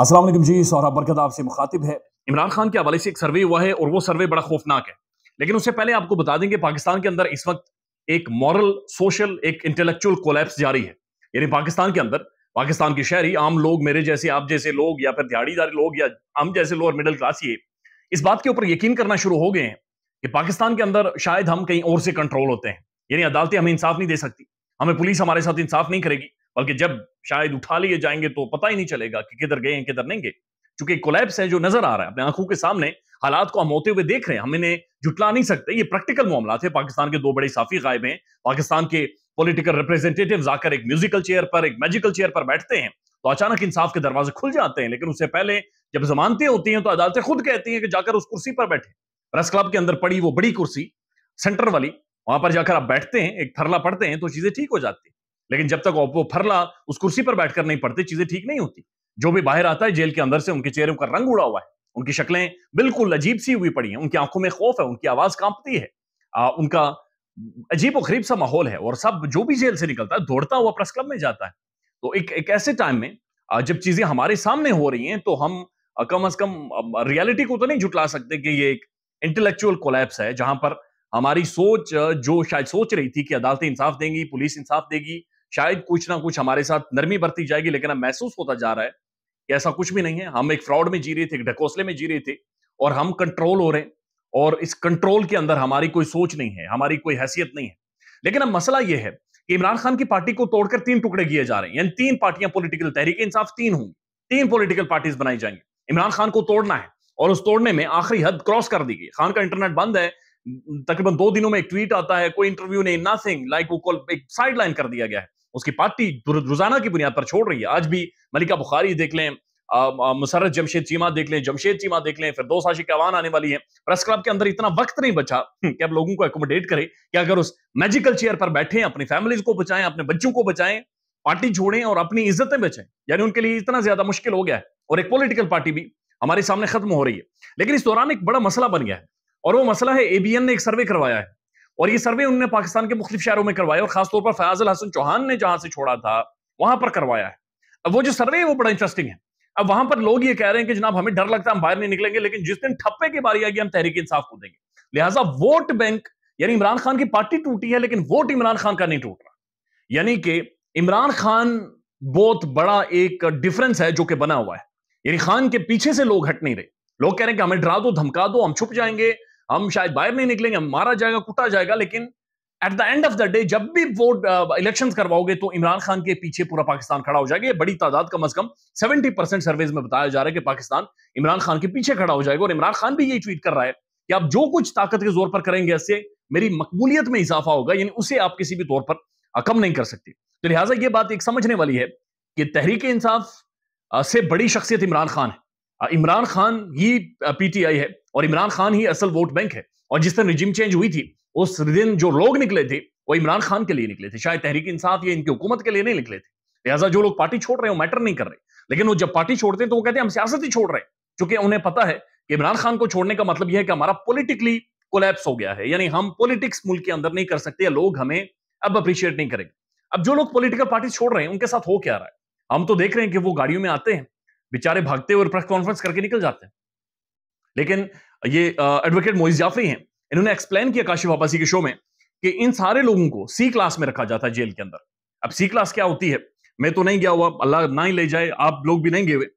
अस्सलाम वालेकुम जी, सौरभ बरकत आपसे मुखातिब है। इमरान खान के हवाले से एक सर्वे हुआ है और वो सर्वे बड़ा खौफनाक है। लेकिन उससे पहले आपको बता दें कि पाकिस्तान के अंदर इस वक्त एक मॉरल, सोशल, एक इंटेलेक्चुअल कोलैप्स जारी है। यानी पाकिस्तान के अंदर पाकिस्तान के शहरी, आम लोग, मेरे जैसे, आप जैसे लोग, या फिर दिहाड़ीदार लोग, या हम जैसे लोअर मिडिल क्लास, ये इस बात के ऊपर यकीन करना शुरू हो गए हैं कि पाकिस्तान के अंदर शायद हम कहीं और से कंट्रोल होते हैं। यानी अदालतें हमें इंसाफ नहीं दे सकती, हमें पुलिस हमारे साथ इंसाफ नहीं करेगी, बल्कि जब शायद उठा लिए जाएंगे तो पता ही नहीं चलेगा कि किधर गए हैं किधर नहीं गए। चूंकि कोलैप्स है जो नजर आ रहा है अपने आंखों के सामने, हालात को हम होते हुए देख रहे हैं, हम इन्हें जुटला नहीं सकते। ये प्रैक्टिकल मामला है। पाकिस्तान के दो बड़े साफी गायब हैं। पाकिस्तान के पॉलिटिकल रिप्रेजेंटेटिव्स आकर एक म्यूजिकल चेयर पर, एक मैजिकल चेयर पर बैठते हैं तो अचानक इंसाफ के दरवाजे खुल जाते हैं। लेकिन उससे पहले जब जमानतें होती हैं तो अदालतें खुद कहती हैं कि जाकर उस कुर्सी पर बैठे। प्रेस क्लब के अंदर पड़ी वो बड़ी कुर्सी, सेंटर वाली, वहां पर जाकर आप बैठते हैं, एक फरला पढ़ते हैं तो चीजें ठीक हो जाती हैं। लेकिन जब तक वो फरला उस कुर्सी पर बैठकर नहीं पढ़ते, चीजें ठीक नहीं होती। जो भी बाहर आता है जेल के अंदर से, उनके चेहरों का रंग उड़ा हुआ है, उनकी शक्लें बिल्कुल अजीब सी हुई पड़ी हैं, उनकी आंखों में खौफ है, उनकी आवाज कांपती है, उनका अजीब और गरीब सा माहौल है। और सब जो भी जेल से निकलता है दौड़ता हुआ प्रेस क्लब में जाता है। तो एक ऐसे टाइम में जब चीजें हमारे सामने हो रही हैं तो हम कम से कम रियलिटी को तो नहीं झुटला सकते कि ये एक इंटेलेक्चुअल कोलैप्स है, जहां पर हमारी सोच, जो शायद सोच रही थी कि अदालतें इंसाफ देंगी, पुलिस इंसाफ देगी, शायद कुछ ना कुछ हमारे साथ नरमी बरती जाएगी, लेकिन अब महसूस होता जा रहा है कि ऐसा कुछ भी नहीं है। हम एक फ्रॉड में जी रहे थे, एक ढकोसले में जी रहे थे, और हम कंट्रोल हो रहे हैं, और इस कंट्रोल के अंदर हमारी कोई सोच नहीं है, हमारी कोई हैसियत नहीं है। लेकिन अब मसला यह है कि इमरान खान की पार्टी को तोड़कर तीन टुकड़े किए जा रहे हैं। यानी तीन पार्टियां पॉलिटिकल, तहरीक इंसाफ तीन होंगी, तीन पॉलिटिकल पार्टीज बनाई जाएंगी। इमरान खान को तोड़ना है, और उस तोड़ने में आखिरी हद क्रॉस कर दी गई। खान का इंटरनेट बंद है, तकरीबन 2 दिनों में एक ट्वीट आता है, कोई इंटरव्यू नहीं, नथिंग, लाइक वो एक साइड लाइन कर दिया गया है। उसकी पार्टी रोजाना की बुनियाद पर छोड़ रही है। आज भी मलिका बुखारी देख लें, मुसर्रत जमशेद चीमा देख लें, जमशेद चीमा देख लें, फिर 2 आशिक अवान आने वाली है। प्रेस क्लब के अंदर इतना वक्त नहीं बचा कि अब लोगों को एकोमोडेट करे कि अगर उस मैजिकल चेयर पर बैठे, अपनी फैमिलीज को बचाएं, अपने बच्चों को बचाएं, पार्टी छोड़ें और अपनी इज्जतें बचाएं। यानी उनके लिए इतना ज्यादा मुश्किल हो गया है, और एक पॉलिटिकल पार्टी भी हमारे सामने खत्म हो रही है। लेकिन इस दौरान एक बड़ा मसला बन गया है, और वो मसला है एबीएन ने एक सर्वे करवाया है, और ये सर्वे उन्होंने पाकिस्तान के मुख्तलिफ शहरों में करवाया, और खासतौर पर फयाज अल हसन चौहान ने जहां से छोड़ा था वहां पर करवाया है। अब वो जो सर्वे है वो बड़ा इंटरेस्टिंग है। अब वहां पर लोग ये कह रहे हैं कि जनाब हमें डर लगता है, हम बाहर नहीं निकलेंगे, लेकिन जिस दिन ठप्पे की बारी आएगी हम तहरीक इंसाफ को देंगे। लिहाजा वोट बैंक, यानी इमरान खान की पार्टी टूटी है लेकिन वोट इमरान खान का नहीं टूट रहा। यानी कि इमरान खान बहुत बड़ा एक डिफरेंस है जो कि बना हुआ है। यानी खान के पीछे से लोग हट नहीं रहे। लोग कह रहे हैं कि हमें डरा दो, धमका दो, हम छुप जाएंगे, हम शायद बाहर नहीं निकलेंगे, हम मारा जाएगा, कुटा जाएगा, लेकिन at the end of the day जब भी वोट इलेक्शंस करवाओगे तो इमरान खान के पीछे पूरा पाकिस्तान खड़ा हो जाएगा। ये बड़ी तादाद, कम से कम 70% सर्वेज में बताया जा रहा है कि पाकिस्तान इमरान खान के पीछे खड़ा हो जाएगा। और इमरान खान भी यही ट्वीट कर रहा है कि आप जो कुछ ताकत के जोर पर करेंगे इससे मेरी मकबूलियत में इजाफा होगा, यानी उसे आप किसी भी तौर पर कम नहीं कर सकते। तो लिहाजा ये बात एक समझने वाली है कि तहरीक इंसाफ से बड़ी शख्सियत इमरान खान है। इमरान खान ही पीटीआई है, और इमरान खान ही असल वोट बैंक है। और जिस दिन रिजिम चेंज हुई थी उस दिन जो लोग निकले थे वो इमरान खान के लिए निकले थे, शायद तहरीक इंसाफ या इनकी हुकूमत के लिए नहीं निकले थे। लिहाजा जो लोग पार्टी छोड़ रहे हैं वो मैटर नहीं कर रहे, लेकिन वो जब पार्टी छोड़ते हैं तो वो कहते हैं हम सियासत ही छोड़ रहे हैं, क्योंकि उन्हें पता है कि इमरान खान को छोड़ने का मतलब यह है कि हमारा पॉलिटिकली कोलैप्स हो गया है, यानी हम पॉलिटिक्स मुल्क के अंदर नहीं कर सकते, या लोग हमें अब अप्रिशिएट नहीं करेंगे। अब जो लोग पॉलिटिकल पार्टी छोड़ रहे हैं उनके साथ हो क्या रहा है? हम तो देख रहे हैं कि वो गाड़ियों में आते हैं, बेचारे भागते हुए प्रेस कॉन्फ्रेंस करके निकल जाते हैं। लेकिन ये एडवोकेट मोइज जाफरी हैं, इन्होंने एक्सप्लेन किया काशिफ अब्बासी के शो में कि इन सारे लोगों को सी क्लास में रखा जाता है जेल के अंदर। अब सी क्लास क्या होती है, मैं तो नहीं गया हुआ, अल्लाह ना ही ले जाए, आप लोग भी नहीं गए हुए।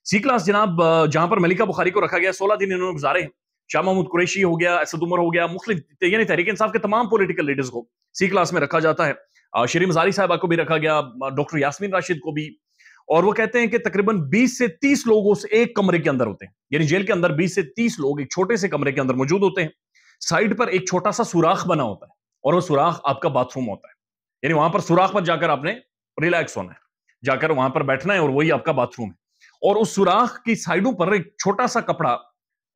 सी क्लास जनाब जहां पर मलिका बुखारी को रखा गया, 16 दिन इन्होंने गुजारे हैं। शाह महमूद कुरैशी हो गया, असद उमर हो गया, मुख्तलिफ यानी तहरीक इंसाफ के तमाम पॉलिटिकल लीडर्स को सी क्लास में रखा जाता है। शरीम ज़ारी साहबा को भी रखा गया, डॉक्टर यास्मीन राशिद को भी। और वो कहते हैं कि तकरीबन 20 से 30 लोग उस एक कमरे के अंदर होते हैं, यानी जेल के अंदर 20 से 30 लोग एक छोटे से कमरे के अंदर मौजूद होते हैं। साइड पर एक छोटा सा सुराख बना होता है, और वो सुराख आपका बाथरूम होता है। यानी वहां पर सुराख पर जाकर आपने रिलैक्स होना है, जाकर वहां पर बैठना है, और वही आपका बाथरूम है। और उस सुराख की साइडों पर एक छोटा सा कपड़ा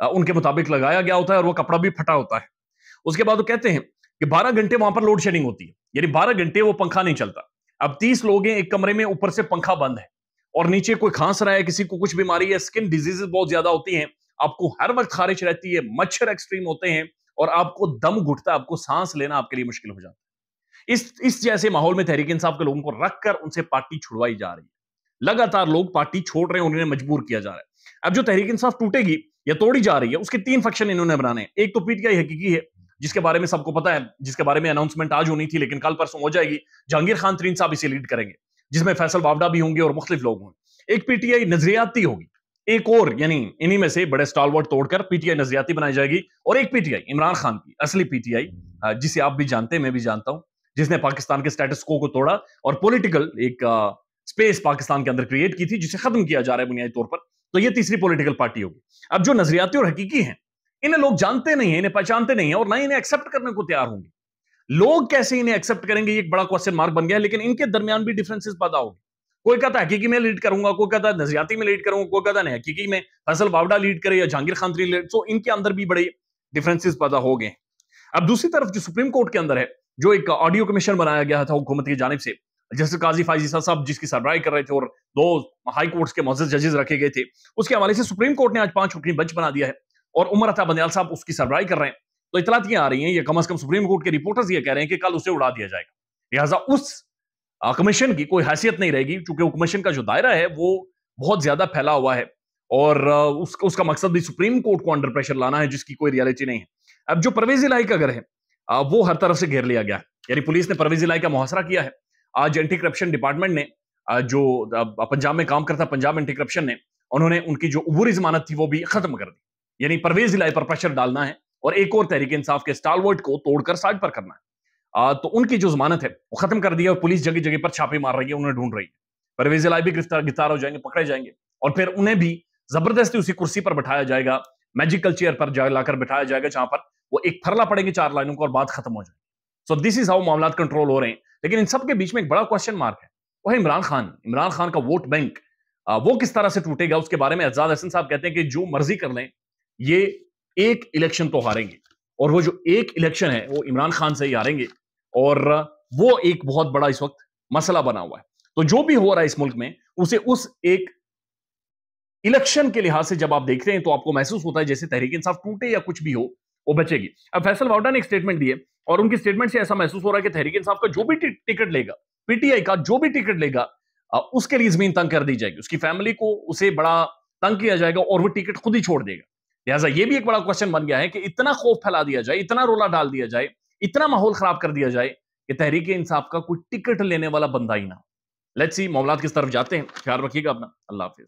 उनके मुताबिक लगाया गया होता है, और वो कपड़ा भी फटा होता है। उसके बाद वो कहते हैं कि 12 घंटे वहां पर लोड शेडिंग होती है, यानी 12 घंटे वो पंखा नहीं चलता। अब 30 लोग हैं एक कमरे में, ऊपर से पंखा बंद है, और नीचे कोई खांस रहा है, किसी को कुछ बीमारी है, स्किन डिजीजेस बहुत ज्यादा होती हैं, आपको हर वक्त खारिश रहती है, मच्छर एक्सट्रीम होते हैं, और आपको दम घुटता है, आपको सांस लेना आपके लिए मुश्किल हो जाता है। इस जैसे माहौल में तहरीक इंसाफ के लोगों को रखकर उनसे पार्टी छुड़वाई जा रही है। लगातार लोग पार्टी छोड़ रहे हैं, उन्हें मजबूर किया जा रहा है। अब जो तहरीक इंसाफ टूटेगी या तोड़ी जा रही है, उसके 3 फैक्शन इन्होंने बनाने हैं। एक तो पीटीआई हकीकी है, जिसके बारे में सबको पता है, जिसके बारे में अनाउंसमेंट आज होनी थी लेकिन कल परसों हो जाएगी। जहांगीर खान तरीन साहब इसे लीड करेंगे, जिसमें फैसल वावडा भी होंगे और मुख्तलिफ लोग होंगे। एक पीटीआई नजरियाती होगी, एक और यानी इन्हीं में से बड़े स्टालवर्ट तोड़कर पीटीआई नजरियाती बनाई जाएगी। और एक पीटीआई इमरान खान की असली पीटीआई, जिसे आप भी जानते हैं, मैं भी जानता हूं, जिसने पाकिस्तान के स्टेटस को तोड़ा और पॉलिटिकल एक स्पेस पाकिस्तान के अंदर क्रिएट की थी, जिसे खत्म किया जा रहा है बुनियादी तौर पर। तो ये तीसरी पॉलिटिकल पार्टी होगी। अब जो नजरियाती और हकीकी हैं, इन्हें लोग जानते नहीं है, इन्हें पहचानते नहीं है और ना इन्हें एक्सेप्ट करने को तैयार होंगे। लोग कैसे इन्हें एक्सेप्ट करेंगे, ये एक बड़ा क्वेश्चन मार्क बन गया है। लेकिन इनके दरमियान भी डिफरेंसेस पैदा होगी। कोई कहता है हकीकी में लीड करूंगा, कोई कहता है नजरियाती में लीड करूंगा, कोई कहता है हकीकी में फैसल वावडा लीड करे या जहांगीर खान लीड। तो इनके अंदर भी बड़े डिफरेंसेस पैदा हो गए। अब दूसरी तरफ जो सुप्रीम कोर्ट के अंदर है, जो एक ऑडियो कमीशन बनाया गया था हुकूमत की जानिब से, जस्टिस काजी फाइजी साहब जिसकी सरबराही कर रहे थे और 2 हाई कोर्ट्स के मुअज़्ज़ज़ जजेस रखे गए थे, उसके हवाले से सुप्रीम कोर्ट ने आज 5 रुकनी बेंच बना दिया है और उमर अता बंदयाल साहब उसकी सरबराही कर रहे हैं। तो इतलात आ रही हैं, ये कम से कम सुप्रीम कोर्ट के रिपोर्टर्स ये कह रहे हैं कि कल उसे उड़ा दिया जाएगा। लिहाजा उस कमीशन की कोई हैसियत नहीं रहेगी, क्योंकि वो कमीशन का जो दायरा है वो बहुत ज्यादा फैला हुआ है और उसका मकसद भी सुप्रीम कोर्ट को अंडर प्रेशर लाना है, जिसकी कोई रियलिटी नहीं है। अब जो परवेज इलाही का घर है, वो हर तरफ से घेर लिया गया है। यानी पुलिस ने परवेज इलाही का मुहासरा किया है। आज एंटी करप्शन डिपार्टमेंट ने, जो पंजाब में काम करता पंजाब एंटी करप्शन ने, उन्होंने उनकी जो उबूरी जमानत थी वो भी खत्म कर दी। यानी परवेज इलाही पर प्रेशर डालना है और एक और तहरीक इंसाफ के स्टालवर्ट को तोड़कर साइड पर करना है। तो उनकी जो जमानत है वो खत्म कर दी है और पुलिस जगह जगह पर छापे मार रही है, उन्हें ढूंढ रही है। परवेज इलाही भी गिरफ्तार हो जाएंगे, पकड़े जाएंगे और फिर उन्हें भी जबरदस्ती उसी कुर्सी पर बैठाया जाएगा, मैजिकल चेयर पर लाकर बैठाया जाएगा, जहां पर वो एक फरला पड़ेंगे 4 लाइनों को और बात खत्म हो जाए। सो दिस इज हाउ मामला कंट्रोल हो रहे हैं। लेकिन इन सब के बीच में एक बड़ा क्वेश्चन मार्क है, वो है इमरान खान। इमरान खान का वोट बैंक वो किस तरह से टूटेगा, उसके बारे में एजाज हसन साहब कहते हैं कि जो मर्जी कर लें, ये एक इलेक्शन तो हारेंगे और वो जो एक इलेक्शन है वो इमरान खान से ही हारेंगे और वो एक बहुत बड़ा इस वक्त मसला बना हुआ है। तो जो भी हो रहा है इस मुल्क में, उसे उस एक इलेक्शन के लिहाज से जब आप देखते हैं तो आपको महसूस होता है जैसे तहरीक इंसाफ टूटे या कुछ भी हो, वो बचेगी। अब फैसल वावडा ने एक स्टेटमेंट दी है और उनकी स्टेटमेंट से ऐसा महसूस हो रहा है कि तहरीक इंसाफ का जो भी टिकट लेगा, पीटीआई का जो भी टिकट लेगा, उसके लिए जमीन तंग कर दी जाएगी, उसकी फैमिली को उसे बड़ा तंग किया जाएगा और वो टिकट खुद ही छोड़ देगा। लिहाजा ये भी एक बड़ा क्वेश्चन बन गया है कि इतना खौफ फैला दिया जाए, इतना रोला डाल दिया जाए, इतना माहौल खराब कर दिया जाए कि तहरीक इंसाफ का कोई टिकट लेने वाला बंदा ही ना हो। लेट्स सी मामलात किस तरफ जाते हैं। ख्याल रखिएगा अपना। अल्लाह हाफिज।